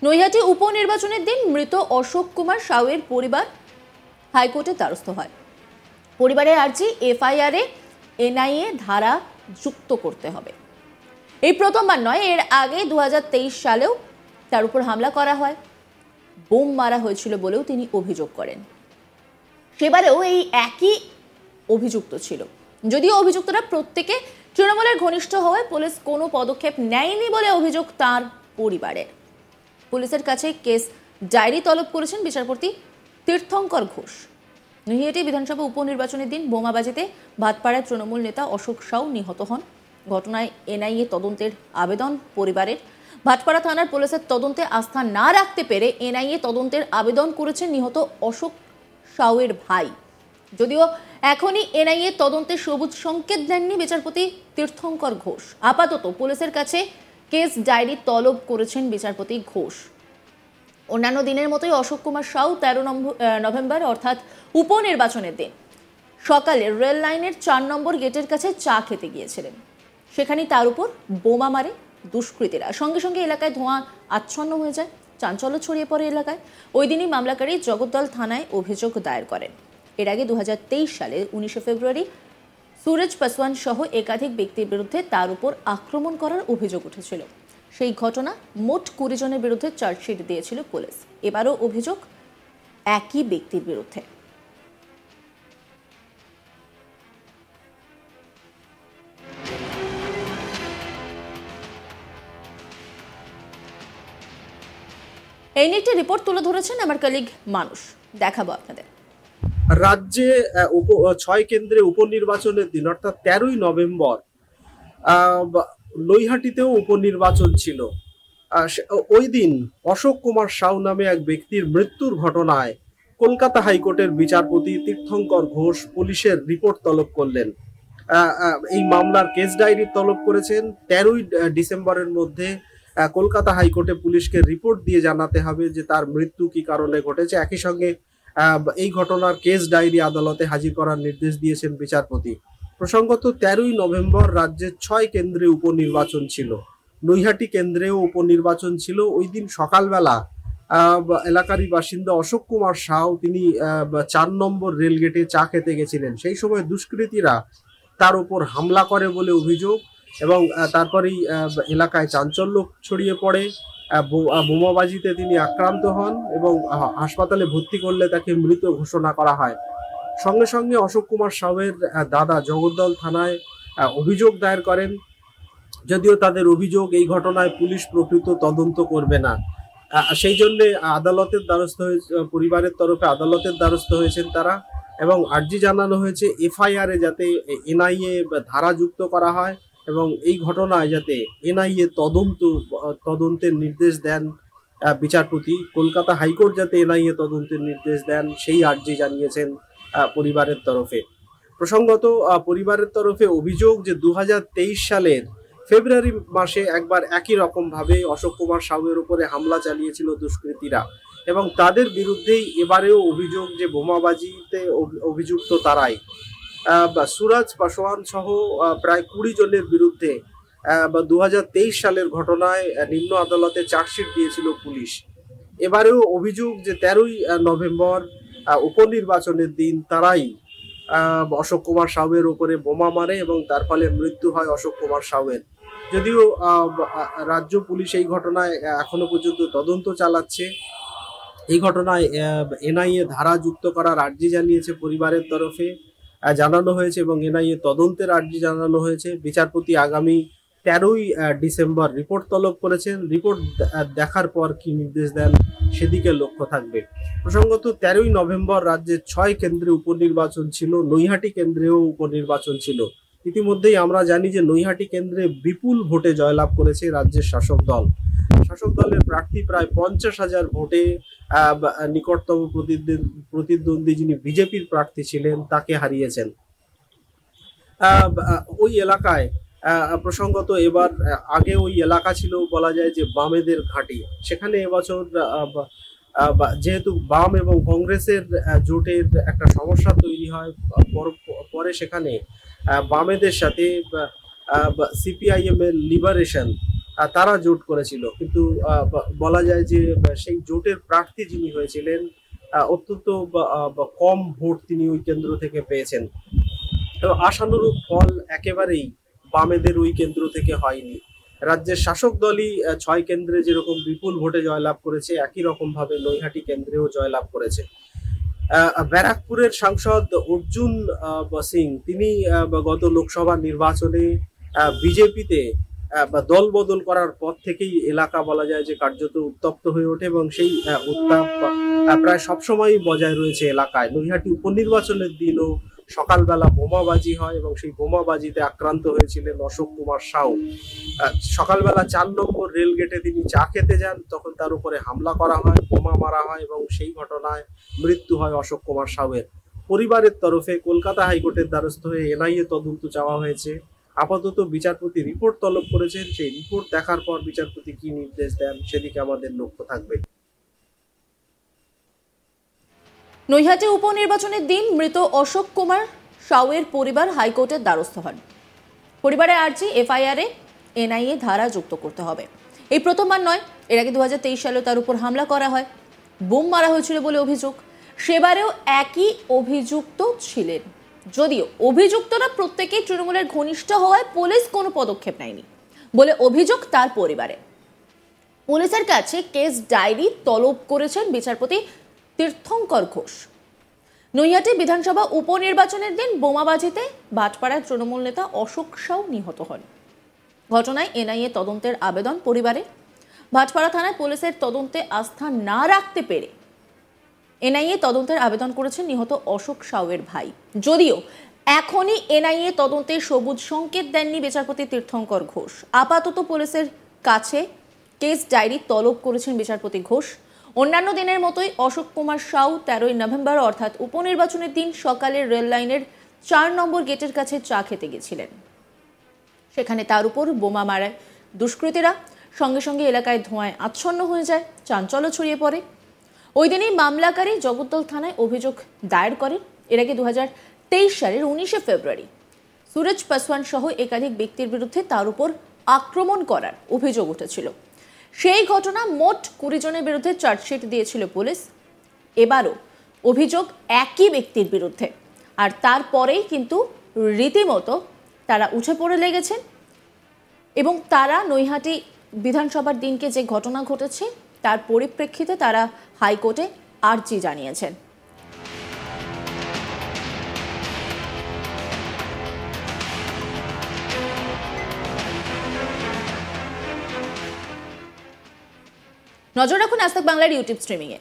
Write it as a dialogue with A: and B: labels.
A: নৈহাটি উপনির্বাচনের দিন মৃত অশোক কুমার সাউয়ের পরিবার হাইকোর্টে দ্বারস্থ হয়। পরিবারের আর্জি এফআইআরে এনআইএ ধারা যুক্ত করতে হবে। এই প্রথমবার নয়, এর আগে 2023 সালেও তার উপর হামলা করা হয়, বোম মারা হয়েছিল বলেও তিনি অভিযোগ করেন। সেবারেও এই একই অভিযুক্ত ছিল। যদিও অভিযুক্তরা প্রত্যেকে তৃণমূলের ঘনিষ্ঠ হওয়ায় পুলিশ কোনো পদক্ষেপ নেয়নি বলে অভিযোগ তার পরিবারের। পুলিশের কাছে কেস ডায়েরি তলব করেছেন বিচারপতি তীর্থঙ্কর ঘোষ। নৈহাটি বিধানসভা উপনির্বাচনের দিন বোমাবাজিতে ভাটপাড়ার তৃণমূল নেতা অশোক সাউ নিহত হন। ঘটনায় এনআইএ তদন্তের আবেদন পরিবারের। ভাটপাড়া থানার পুলিশের তদন্তে আস্থা না রাখতে পেরে এনআইএ তদন্তের আবেদন করেছেন নিহত অশোক সাউয়ের ভাই। যদিও এখনই এনআইএ তদন্তে সবুজ সংকেত দেননি বিচারপতি তীর্থঙ্কর ঘোষ। আপাতত পুলিশের কাছে কেস ডায়েরি তলব করেছেন বিচারপতি ঘোষ। অন্যান্য দিনের মতোই অশোক কুমার সাউ 13 নভেম্বর অর্থাৎ উপনির্বাচনের দিন সকালে রেল লাইনের 4 নম্বর গেটের কাছে চা খেতে গিয়েছিলেন। সেখানে তার উপর বোমা মারে দুষ্কৃতীরা। সঙ্গে সঙ্গে এলাকায় ধোঁয়া আচ্ছন্ন হয়ে যায়, চাঞ্চল্য ছড়িয়ে পড়ে এলাকায়। ওই দিনই মামলাকারী জগদ্দল থানায় অভিযোগ দায়ের করেন। এর আগে 2023 সালের 19 ফেব্রুয়ারি সুরজ পাসওয়ান সহ একাধিক ব্যক্তির বিরুদ্ধে তার উপর আক্রমণ করার অভিযোগ উঠেছিল। সেই ঘটনা মোট 20 জনের বিরুদ্ধে চার্জশিট দিয়েছিল পুলিশ। এবারও অভিযোগ একই ব্যক্তির বিরুদ্ধে। এই নিয়ে একটি রিপোর্ট তুলে ধরেছেন আমার কলিগ মানুষ, দেখাবো আপনাদের।
B: রাজ্যে 6 কেন্দ্রে উপনির্বাচনের দিন অর্থাৎ 13ই নভেম্বর নৈহাটিতেও উপনির্বাচন ছিল। ওই দিন অশোক কুমার সাউ নামে এক ব্যক্তির মৃত্যুর ঘটনায় কলকাতা হাইকোর্টের বিচারপতি তীর্থঙ্কর ঘোষ পুলিশের রিপোর্ট তলব করলেন। এই মামলার কেস ডায়েরি তলব করেছেন। 13ই ডিসেম্বরের মধ্যে কলকাতা হাইকোর্টে পুলিশকে রিপোর্ট দিয়ে জানাতে হবে যে তার মৃত্যু কি কারণে ঘটেছে। একই সঙ্গে এই ঘটনার কেস ডায়েরি আদালতে হাজির করার নির্দেশ দিয়েছেন বিচারপতি। প্রসঙ্গত 13ই নভেম্বর রাজ্যের 6 কেন্দ্রে উপনির্বাচন ছিল। নৈহাটি কেন্দ্রেও উপনির্বাচন ছিল। ওই দিন সকালবেলা এলাকারই বাসিন্দা অশোক কুমার সাউ তিনি 4 নম্বর রেলগেটে চা খেতে গেছিলেন। সেই সময় দুষ্কৃতীরা তার উপর হামলা করে বলে অভিযোগ এবং তারপরেই এলাকায় চাঞ্চল্য ছড়িয়ে পড়ে। বোমাবাজিতে তিনি আক্রান্ত হন এবং হাসপাতালে ভর্তি করলে তাকে মৃত ঘোষণা করা হয়। সঙ্গে সঙ্গে অশোক কুমার সাউয়ের দাদা জগদ্দল থানায় অভিযোগ দায়ের করেন। যদিও তাদের অভিযোগ এই ঘটনায় পুলিশ প্রকৃত তদন্ত করবে না, সেই জন্য আদালতের দ্বারস্থ হয়েছে, পরিবারের তরফে আদালতের দ্বারস্থ হয়েছেন তারা এবং আর্জি জানানো হয়েছে এফআইআর এ যাতে এনআইএ ধারা যুক্ত করা হয় এবং এই ঘটনায় যাতে এনআইএ তদন্তের নির্দেশ দেন বিচারপতি। কলকাতা হাইকোর্ট যাতে এনআইএ তদন্তের নির্দেশ দেন সেই আর্জি জানিয়েছেন পরিবারের তরফে। প্রসঙ্গত পরিবারের তরফে অভিযোগ যে 2023 সালের ফেব্রুয়ারি মাসে একবার একই রকম ভাবে অশোক কুমার সাউয়ের উপরে হামলা চালিয়েছিল দুষ্কৃতীরা এবং তাদের বিরুদ্ধেই এবারেও অভিযোগ যে বোমাবাজিতে অভিযুক্ত তারাই। সুরজ পাসওয়ান সহ প্রায় 20 জনের বিরুদ্ধে 2023 সালের ঘটনায় নিম্ন আদালতে চার্জশিট দিয়েছিল পুলিশ। এবারেও অভিযোগ যে 13ই নভেম্বর উপনির্বাচনের দিন তারাই অশোক কুমার সাউয়ের উপরে বোমা মারে এবং তার ফলে মৃত্যু হয় অশোক কুমার সাউয়ের। যদিও রাজ্য পুলিশ এই ঘটনায় এখনো পর্যন্ত তদন্ত চালাচ্ছে। এই ঘটনায় এনআইএ ধারা যুক্ত করার আর্জি জানিয়েছে পরিবারের তরফে জানানো হয়েছে এবং এনআইএ তদন্তের আর্জি জানানো হয়েছে। বিচারপতি আগামী 13ই ডিসেম্বর রিপোর্ট তলব করেছেন। রিপোর্ট দেখার পর কি নির্দেশ দেন সেদিকে লক্ষ্য থাকবে। প্রসঙ্গত 13ই নভেম্বর রাজ্যের 6 কেন্দ্রে উপনির্বাচন ছিল। নৈহাটি কেন্দ্রেও উপনির্বাচন ছিল। ইতিমধ্যেই আমরা জানি যে নৈহাটি কেন্দ্রে বিপুল ভোটে জয়লাভ করেছে রাজ্যের শাসক দল। শাসক দলের প্রার্থী প্রায় 50,000 ভোটে নিকটতম প্রতিদ্বন্দ্বী যিনি বিজেপির প্রার্থী ছিলেন তাকে হারিয়েছেন। ওই এলাকায় প্রসঙ্গত এবার আগে ওই এলাকা ছিল বলা যায় যে বামেদের ঘাঁটি। সেখানে এবছর যেহেতু বাম এবং কংগ্রেসের জোটের একটা সমস্যা তৈরি হয়, পরে সেখানে বামেদের সাথে সিপিআইএম এর লিবারেশন তারা জোট করেছিল, কিন্তু বলা যায় যে সেই জোটের প্রার্থী যিনি হয়েছিলেন অত্যন্ত কম ভোট তিনি ওই কেন্দ্র থেকে পেয়েছেন এবং আশানুরূপ ফল একেবারেই বামেদের ওই কেন্দ্র থেকে হয়নি। রাজ্যের শাসক দলই 6 কেন্দ্রে যেরকম বিপুল ভোটে জয়লাভ করেছে, একই রকম ভাবে নৈহাটি কেন্দ্রেও জয়লাভ করেছে। ব্যারাকপুরের সাংসদ অর্জুন সিং তিনি গত লোকসভা নির্বাচনে বিজেপিতে দল বদল করার পর থেকেই এলাকা বলা যায় যে কার্যত উত্তপ্ত হয়ে ওঠে এবং সেই উত্তাপ প্রায় সবসময় বজায় রয়েছে এলাকায়। নৈহাটি উপনির্বাচনের দিনও সকালবেলা বোমাবাজি হয় এবং সেই বোমাবাজিতে আক্রান্ত হয়েছিলেন অশোক কুমার সাউ। সকালবেলা 4 নম্বর রেল গেটে তিনি চা খেতে যান, তখন তার উপরে হামলা করা হয়, বোমা মারা হয় এবং সেই ঘটনায় মৃত্যু হয় অশোক কুমার সাউয়ের। পরিবারের তরফে কলকাতা হাইকোর্টের দ্বারস্থ হয়ে এনআইএ তদন্ত চাওয়া হয়েছে। আপাতত বিচারপতি রিপোর্ট তলব করেছেন, সেই রিপোর্ট দেখার পর বিচারপতি কি নির্দেশ দেন সেদিকে আমাদের লক্ষ্য থাকবে।
A: নৈহাটি উপনির্বাচনের দিন মৃত অশোক কুমার সাউয়ের পরিবার হাইকোর্টের দ্বারস্থ হন। পরিবারের আর্জি এফআইআরে এনআইএ ধারা যুক্ত করতে হবে। এই প্রথমবার নয়, এর আগে 2023 সালে তার উপর হামলা করা হয়, বোম মারা হয়েছিল বলে অভিযোগ। সেবারেও একই অভিযুক্ত ছিলেন, যদিও অভিযুক্তরা প্রত্যেকেই তৃণমূলের ঘনিষ্ঠ হওয়ায় পুলিশ কোনো পদক্ষেপ নেয়নি বলে অভিযোগ তার পরিবারে। পুলিশের কাছে কেস ডায়েরি তলব করেছেন বিচারপতি তীর্থঙ্কর ঘোষ। নৈহাটি বিধানসভা উপনির্বাচনের দিন বোমাবাজিতে ভাটপাড়ার তৃণমূল নেতা অশোক সাউ নিহত হন। ঘটনায় এনআইএ তদন্তের আবেদন পরিবারে। ভাটপাড়া থানায় পুলিশের তদন্তে আস্থা না রাখতে পেরে এনআইএ তদন্তের আবেদন করেছেন নিহত অশোক সাউয়ের ভাই, যদিও এখনই এনআইএ তদন্তে সবুজ সংকেত দেননি বিচারপতি তীর্থঙ্কর ঘোষ। আপাতত পুলিশের কাছে কেস ডায়েরি তলব করেছেন বিচারপতি ঘোষ। অন্যান্য দিনের মতোই অশোক কুমার সাউ 13ই নভেম্বর অর্থাৎ উপনির্বাচনের দিন সকালে রেল লাইনের 4 নম্বর গেটের কাছে চা খেতে গেছিলেন। সেখানে তার উপর বোমা মারায় দুষ্কৃতীরা। সঙ্গে সঙ্গে এলাকায় ধোঁয়ায় আচ্ছন্ন হয়ে যায়, চাঞ্চল্য ছড়িয়ে পড়ে। ওই দিনই মামলাকারী জগদ্দল থানায় অভিযোগ দায়ের করেন। এর আগে 2023 সালের 19শে ফেব্রুয়ারি সুরজ পাসওয়ান সহ একাধিক ব্যক্তির বিরুদ্ধে তার উপর আক্রমণ করার অভিযোগ উঠেছিল। সেই ঘটনা মোট 20 জনের বিরুদ্ধে চার্জশিট দিয়েছিল পুলিশ। এবারও অভিযোগ একই ব্যক্তির বিরুদ্ধে, আর তারপরেই কিন্তু রীতিমতো তারা উঠে পড়ে লেগেছেন এবং তারা নৈহাটি বিধানসভার দিনকে যে ঘটনা ঘটেছে তার পরিপ্রেক্ষিতে তারা হাইকোর্টে আর্জি জানিয়েছেন। নজর রাখুন আজ তাক বাংলার ইউটিউব স্ট্রিমিংয়ে।